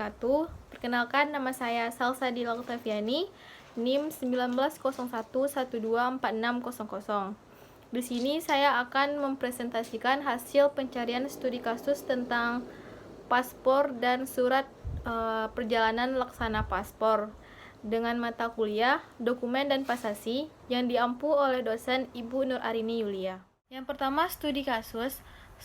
wabarakatuh. Perkenalkan, nama saya Salsadila Oktaviani, NIM 1901124600. Di sini saya akan mempresentasikan hasil pencarian studi kasus tentang paspor dan surat perjalanan laksana paspor dengan mata kuliah Dokumen dan Pasasi yang diampu oleh dosen Ibu Nur Arini Yulia. Yang pertama, studi kasus.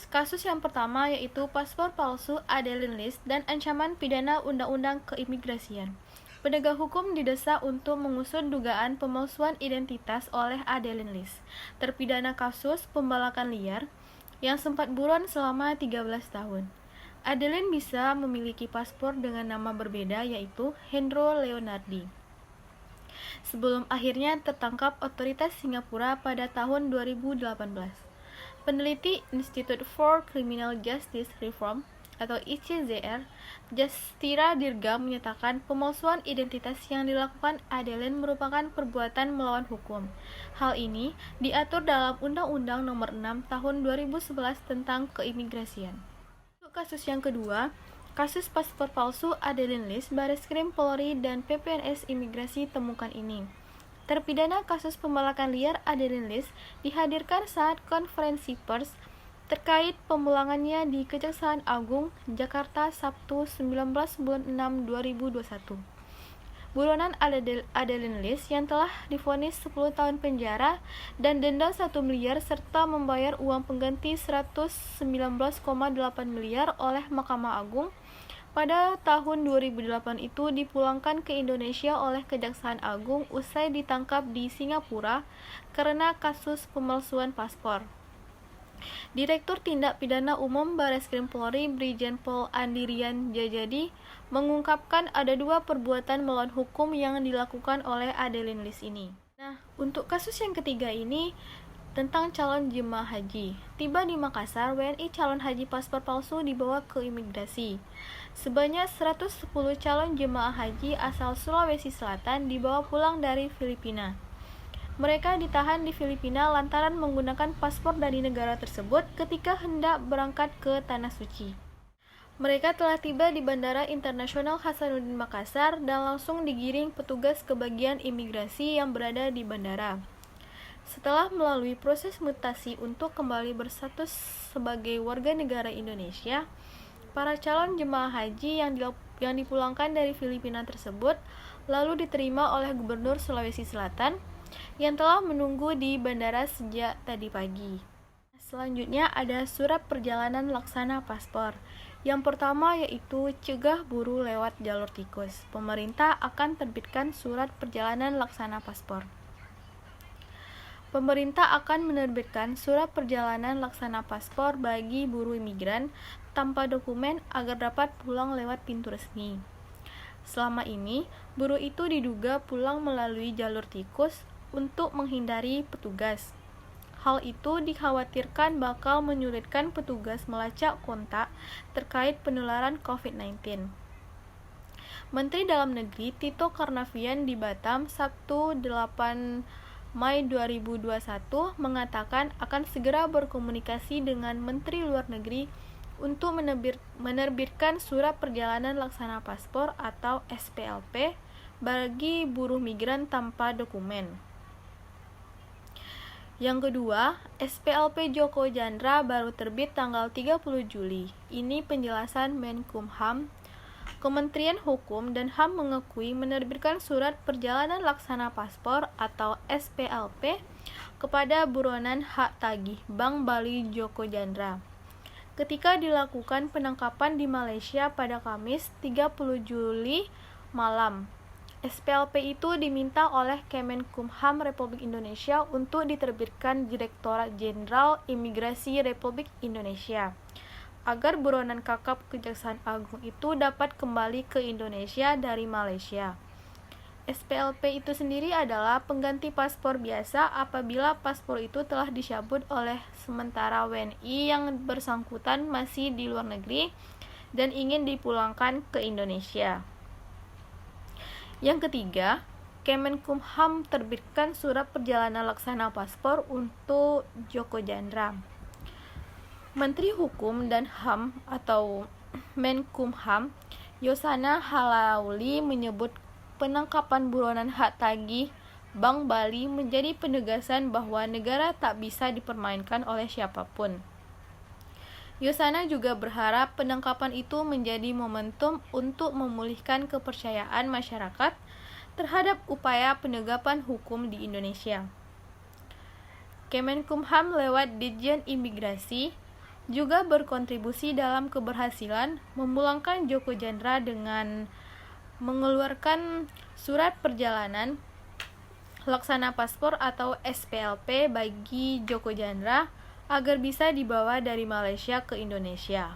Kasus yang pertama yaitu paspor palsu Adeline Lis dan ancaman pidana Undang-Undang Keimigrasian. Penegak hukum didesak untuk mengusut dugaan pemalsuan identitas oleh Adeline Lis, terpidana kasus pembalakan liar yang sempat buron selama 13 tahun. Adeline bisa memiliki paspor dengan nama berbeda yaitu Hendro Leonardi. Sebelum akhirnya tertangkap otoritas Singapura pada tahun 2018. Peneliti Institute for Criminal Justice Reform atau ICJR, Justira Dirga menyatakan pemalsuan identitas yang dilakukan Adeline merupakan perbuatan melawan hukum. Hal ini diatur dalam Undang-Undang Nomor 6 Tahun 2011 tentang Keimigrasian. Untuk kasus yang kedua, kasus paspor palsu Adeline Lis, Bareskrim Polri dan PPNS Imigrasi temukan ini. Terpidana kasus pembalakan liar Adeline Lis dihadirkan saat konferensi pers terkait pemulangannya di Kejaksaan Agung, Jakarta, Sabtu 19 bulan 6 2021. Buronan Adeline Lis yang telah divonis 10 tahun penjara dan denda 1 miliar serta membayar uang pengganti 119,8 miliar oleh Mahkamah Agung pada tahun 2008 itu dipulangkan ke Indonesia oleh Kejaksaan Agung usai ditangkap di Singapura karena kasus pemalsuan paspor. Direktur Tindak Pidana Umum Bareskrim Polri Brigjen Pol Andirian Djajadi mengungkapkan ada 2 perbuatan melawan hukum yang dilakukan oleh Adeline Lis ini. Nah, untuk kasus yang ketiga ini tentang calon jemaah haji. Tiba di Makassar, WNI calon haji paspor palsu dibawa ke imigrasi. Sebanyak 110 calon jemaah haji asal Sulawesi Selatan dibawa pulang dari Filipina. Mereka ditahan di Filipina lantaran menggunakan paspor dari negara tersebut ketika hendak berangkat ke Tanah Suci. Mereka telah tiba di Bandara Internasional Hasanuddin Makassar dan langsung digiring petugas ke bagian imigrasi yang berada di bandara. Setelah melalui proses mutasi untuk kembali berstatus sebagai warga negara Indonesia, para calon jemaah haji yang dipulangkan dari Filipina tersebut lalu diterima oleh Gubernur Sulawesi Selatan yang telah menunggu di bandara sejak tadi pagi. Selanjutnya ada surat perjalanan laksana paspor. Yang pertama yaitu cegah buruh lewat jalur tikus. Pemerintah akan terbitkan surat perjalanan laksana paspor. Pemerintah akan menerbitkan surat perjalanan laksana paspor bagi buruh migran tanpa dokumen agar dapat pulang lewat pintu resmi. Selama ini, buruh itu diduga pulang melalui jalur tikus untuk menghindari petugas. Hal itu dikhawatirkan bakal menyulitkan petugas melacak kontak terkait penularan COVID-19. Menteri Dalam Negeri Tito Karnavian di Batam, Sabtu 8 Mei 2021 mengatakan akan segera berkomunikasi dengan Menteri Luar Negeri untuk menerbitkan surat perjalanan laksana paspor atau SPLP bagi buruh migran tanpa dokumen. Yang kedua, SPLP Joko Chandra baru terbit tanggal 30 Juli. Ini penjelasan Menkumham. Kementerian Hukum dan HAM mengakui menerbitkan surat perjalanan laksana paspor atau SPLP kepada buronan hak tagih Bank Bali Joko Chandra. Ketika dilakukan penangkapan di Malaysia pada Kamis 30 Juli malam, SPLP itu diminta oleh Kemenkumham Republik Indonesia untuk diterbitkan Direktorat Jenderal Imigrasi Republik Indonesia agar buronan kakap Kejaksaan Agung itu dapat kembali ke Indonesia dari Malaysia. SPLP itu sendiri adalah pengganti paspor biasa apabila paspor itu telah dicabut oleh sementara WNI yang bersangkutan masih di luar negeri dan ingin dipulangkan ke Indonesia. Yang ketiga, Kemenkumham terbitkan surat perjalanan laksana paspor untuk Joko Chandra. Menteri Hukum dan HAM atau Menkumham Yosana Halauli menyebut penangkapan buronan hak tagih Bank Bali menjadi penegasan bahwa negara tak bisa dipermainkan oleh siapapun. Yosana juga berharap penangkapan itu menjadi momentum untuk memulihkan kepercayaan masyarakat terhadap upaya penegakan hukum di Indonesia. Kemenkumham lewat Ditjen Imigrasi juga berkontribusi dalam keberhasilan memulangkan Joko Chandra dengan mengeluarkan surat perjalanan laksana paspor atau SPLP bagi Joko Chandra agar bisa dibawa dari Malaysia ke Indonesia.